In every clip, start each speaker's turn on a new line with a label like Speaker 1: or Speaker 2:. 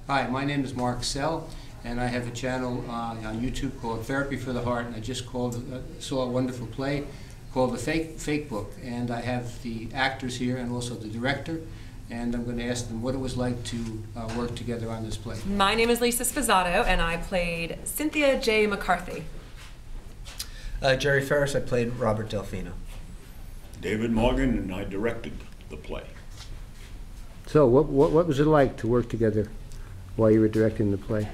Speaker 1: Hi, my name is Mark Sell, and I have a channel on YouTube called Therapy for the Heart, and I just saw a wonderful play called The Fake Book, and I have the actors here and also the director, and I'm going to ask them what it was like to work together on this play.
Speaker 2: My name is Lisa Sposato, and I played Cynthia J. McCarthy.
Speaker 3: Jerry Ferris, I played Robert Delfino.
Speaker 4: David Morgan, and I directed the play.
Speaker 1: So what was it like to work together while you were directing the play?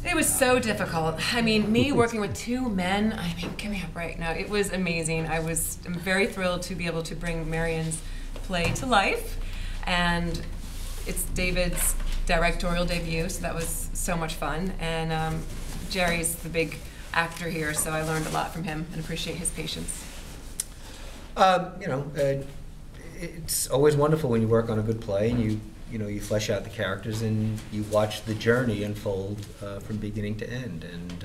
Speaker 2: It was so difficult. I mean, me working with two men, I mean, give me a break. No, it was amazing. I'm very thrilled to be able to bring Marian's play to life, and it's David's directorial debut, so that was so much fun. And Jerry's the big actor here, so I learned a lot from him and appreciate his patience.
Speaker 3: It's always wonderful when you work on a good play and you flesh out the characters and you watch the journey unfold from beginning to end. And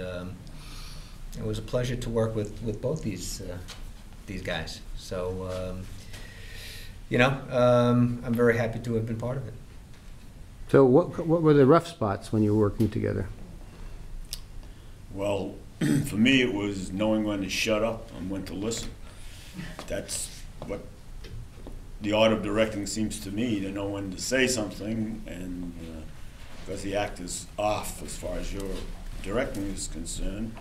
Speaker 3: it was a pleasure to work with both these guys. So I'm very happy to have been part of it.
Speaker 1: So what were the rough spots when you were working together?
Speaker 4: Well, for me it was knowing when to shut up and when to listen. That's what the art of directing seems to me, to know when to say something, and because the act is off as far as your directing is concerned,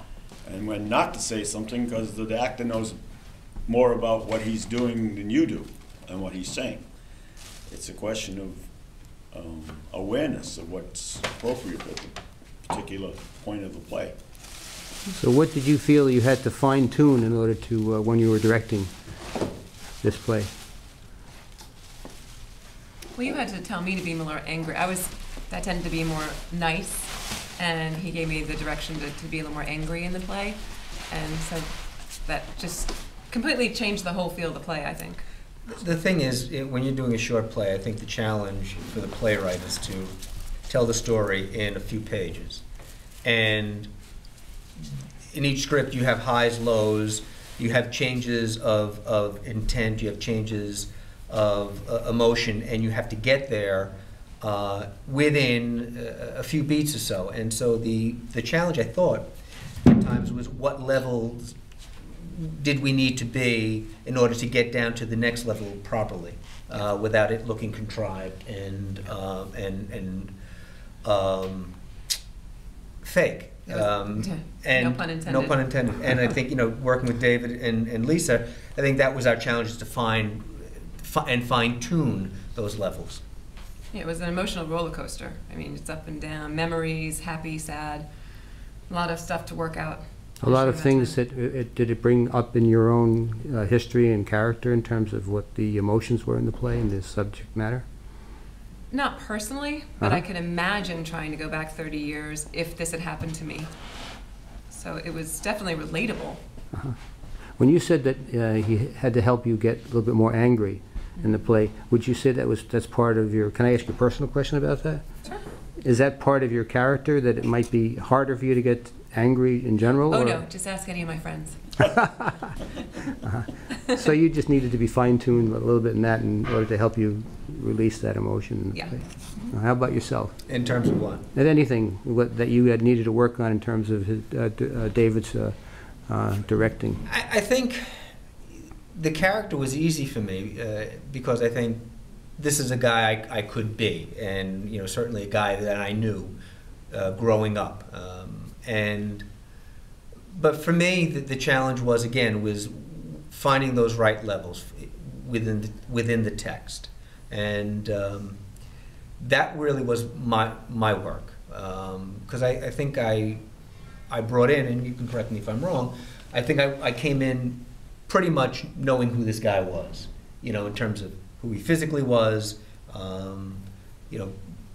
Speaker 4: and when not to say something because the actor knows more about what he's doing than you do and what he's saying. It's a question of awareness of what's appropriate at the particular point of the play.
Speaker 1: So what did you feel you had to fine-tune in order to, when you were directing this play?
Speaker 2: Well, you had to tell me to be more angry. I tended to be more nice, and he gave me the direction to be a little more angry in the play, and so that just completely changed the whole feel of the play, I think.
Speaker 3: The thing is, when you're doing a short play, I think the challenge for the playwright is to tell the story in a few pages. And in each script you have highs, lows, you have changes of intent, you have changes of emotion, and you have to get there within a few beats or so. And so the challenge, I thought, at times was what levels did we need to be in order to get down to the next level properly, without it looking contrived and fake.
Speaker 2: And no pun intended.
Speaker 3: No pun intended. And I think, working with David and Lisa, I think that was our challenge, is to fine-tune those levels.
Speaker 2: Yeah, it was an emotional roller coaster. I mean, it's up and down, memories, happy, sad, a lot of stuff to work out.
Speaker 1: A lot of things that did it bring up in your own history and character in terms of what the emotions were in the play and the subject matter?
Speaker 2: Not personally, but I can imagine trying to go back 30 years if this had happened to me. So it was definitely relatable.
Speaker 1: When you said that he had to help you get a little bit more angry in the play, would you say that's part of your, can I ask you a personal question about that?
Speaker 2: Sure.
Speaker 1: Is that part of your character, that it might be harder for you to get angry in general?
Speaker 2: Oh,
Speaker 1: or?
Speaker 2: no, just ask any of my friends.
Speaker 1: So you just needed to be fine-tuned a little bit in that in order to help you release that emotion.
Speaker 2: Yeah.
Speaker 1: How about yourself?
Speaker 3: In terms of what?
Speaker 1: And anything that you had needed to work on in terms of David's directing?
Speaker 3: I think the character was easy for me because I think this is a guy I could be, and certainly a guy that I knew growing up. But for me, the challenge was finding those right levels within the text, and that really was my work, because I think I brought in, and you can correct me if I'm wrong, I think I came in pretty much knowing who this guy was, in terms of who he physically was,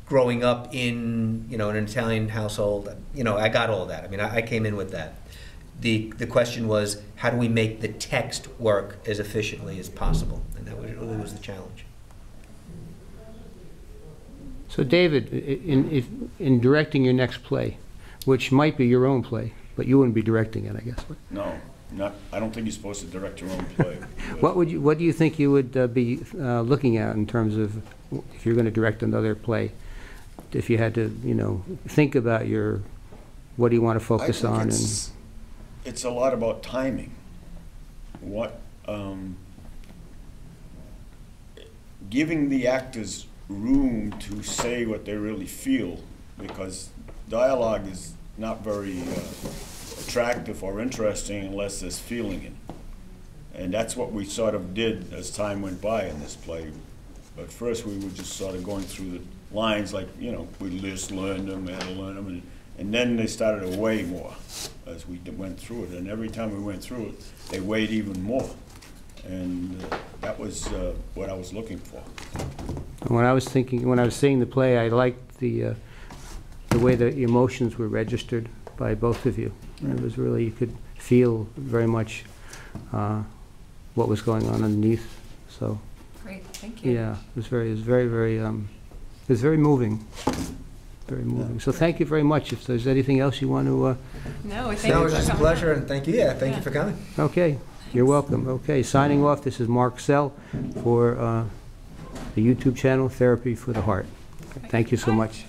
Speaker 3: growing up in an Italian household. I got all that. I mean, I came in with that. The question was, how do we make the text work as efficiently as possible? And that really was the challenge.
Speaker 1: So David, in directing your next play, which might be your own play, but you wouldn't be directing it, I guess.
Speaker 4: No, I don't think you're supposed to direct your own play.
Speaker 1: What do you think you would be looking at in terms of, if you're going to direct another play? if you had to, you know, think about your, what do you want to focus
Speaker 4: I think
Speaker 1: on?
Speaker 4: it's a lot about timing. What, giving the actors room to say what they really feel, because dialogue is not very attractive or interesting unless there's feeling in it. And that's what we sort of did as time went by in this play. At first we were just sort of going through the lines like, you know, we just learned them, had to learn them, and then they started to weigh more as we went through it. And every time we went through it, they weighed even more. And that was what I was looking for.
Speaker 1: When I was seeing the play, I liked the way the emotions were registered by both of you. It was really, you could feel very much what was going on underneath. So,
Speaker 2: Great, thank you.
Speaker 1: yeah, it was very moving. Very moving. So thank you very much. If there's anything else you want to...
Speaker 2: No, thank
Speaker 3: No,
Speaker 2: you
Speaker 3: it was
Speaker 2: for
Speaker 3: just a
Speaker 2: coming
Speaker 3: pleasure,
Speaker 2: out.
Speaker 3: and thank you. Yeah, thank you for coming.
Speaker 1: Okay, you're welcome. Okay, signing off, this is Mark Sell for the YouTube channel, Therapy for the Heart. Thank you so
Speaker 2: Bye.
Speaker 1: much.